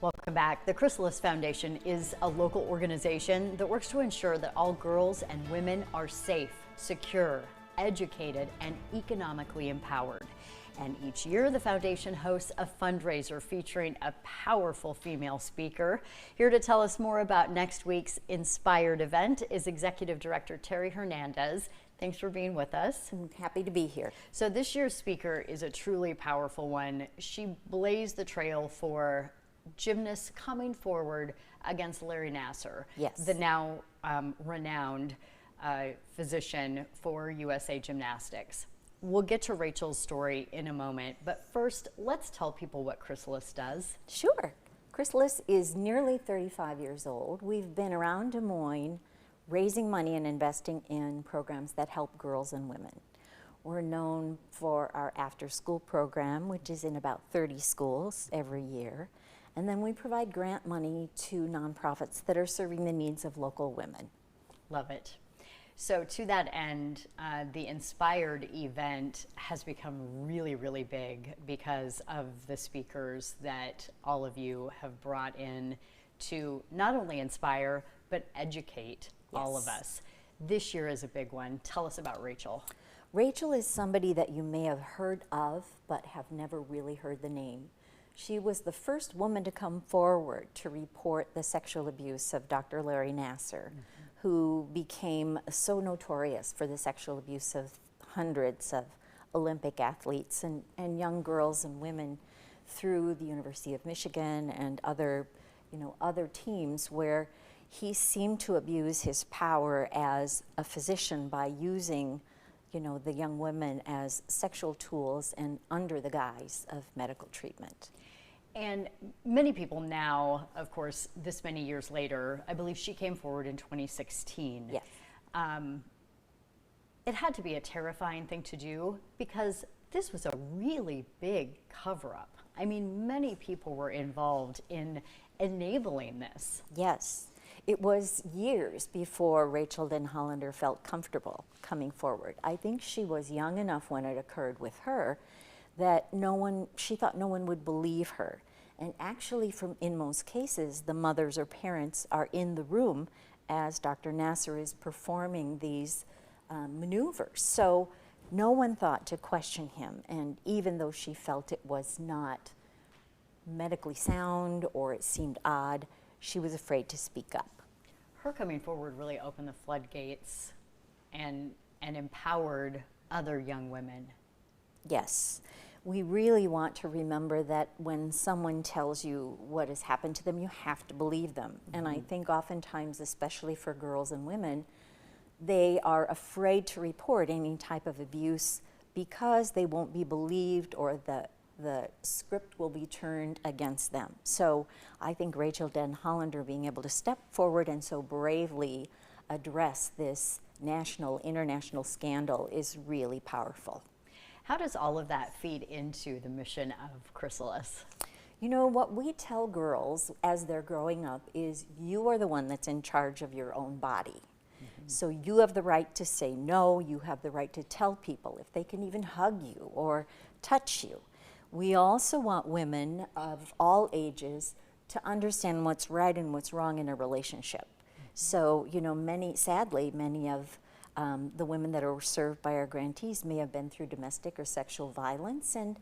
Welcome back. The Chrysalis Foundation is a local organization that works to ensure that all girls and women are safe, secure, educated, and economically empowered. And each year, the foundation hosts a fundraiser featuring a powerful female speaker. Here to tell us more about next week's Inspired event is Executive Director Terry Hernandez. Thanks for being with us. I'm happy to be here. So this year's speaker is a truly powerful one. She blazed the trail for gymnasts coming forward against Larry Nassar, yes, the now renowned physician for USA Gymnastics. We'll get to Rachel's story in a moment, but first, let's tell people what Chrysalis does. Sure. Chrysalis is nearly 35 years old. We've been around Des Moines raising money and investing in programs that help girls and women. We're known for our after-school program, which is in about 30 schools every year. And then we provide grant money to nonprofits that are serving the needs of local women. Love it. So to that end, the Inspired event has become really, really big because of the speakers that all of you have brought in to not only inspire, but educate all of us. This year is a big one. Tell us about Rachel. Rachel is somebody that you may have heard of, but have never really heard the name. She was the first woman to come forward to report the sexual abuse of Dr. Larry Nassar, who became so notorious for the sexual abuse of hundreds of Olympic athletes and young girls and women through the University of Michigan and other teams where he seemed to abuse his power as a physician by using the young women as sexual tools and under the guise of medical treatment. And many people now, of course, this many years later, I believe she came forward in 2016. Yes. It had to be a terrifying thing to do because this was a really big cover-up. I mean, many people were involved in enabling this. Yes. It was years before Rachel Denhollander felt comfortable coming forward. I think she was young enough when it occurred with her that she thought no one would believe her. And actually, in most cases, the mothers or parents are in the room as Dr. Nassar is performing these maneuvers. So no one thought to question him. And even though she felt it was not medically sound or it seemed odd, she was afraid to speak up. Her coming forward really opened the floodgates and empowered other young women. Yes. We really want to remember that when someone tells you what has happened to them, you have to believe them. And I think oftentimes, especially for girls and women, they are afraid to report any type of abuse because they won't be believed or the script will be turned against them. So I think Rachel Denhollander being able to step forward and so bravely address this national, international scandal is really powerful. How does all of that feed into the mission of Chrysalis? You know, what we tell girls as they're growing up is you are the one that's in charge of your own body. So you have the right to say no, you have the right to tell people if they can even hug you or touch you. We also want women of all ages to understand what's right and what's wrong in a relationship. So, sadly, many of the women that are served by our grantees may have been through domestic or sexual violence, and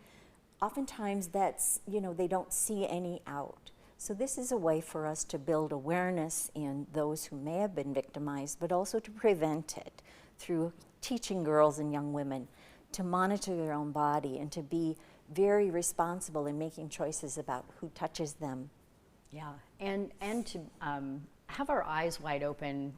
oftentimes that's, they don't see any out. So this is a way for us to build awareness in those who may have been victimized, but also to prevent it through teaching girls and young women to monitor their own body and to be very responsible in making choices about who touches them. Yeah, and to have our eyes wide open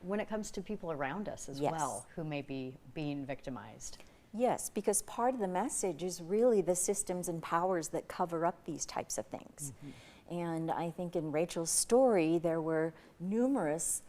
when it comes to people around us as well who may be being victimized. Yes, because part of the message is really the systems and powers that cover up these types of things. And I think in Rachel's story, there were numerous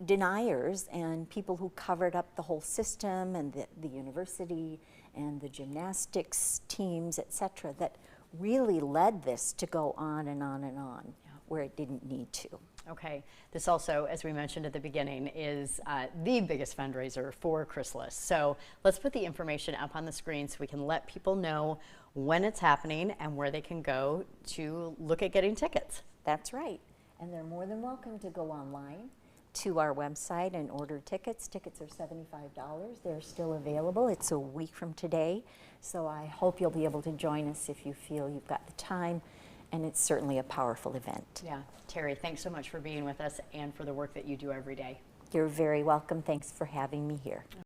deniers and people who covered up the whole system and the university and the gymnastics teams, etc., that really led this to go on and on and on where it didn't need to. Okay. This also, as we mentioned at the beginning, is the biggest fundraiser for Chrysalis. So let's put the information up on the screen so we can let people know when it's happening and where they can go to look at getting tickets. That's right. And they're more than welcome to go online to our website and order tickets. Tickets are $75. They're still available. It's a week from today. So I hope you'll be able to join us if you feel you've got the time. And it's certainly a powerful event. Yeah. Terry, thanks so much for being with us and for the work that you do every day. You're very welcome. Thanks for having me here.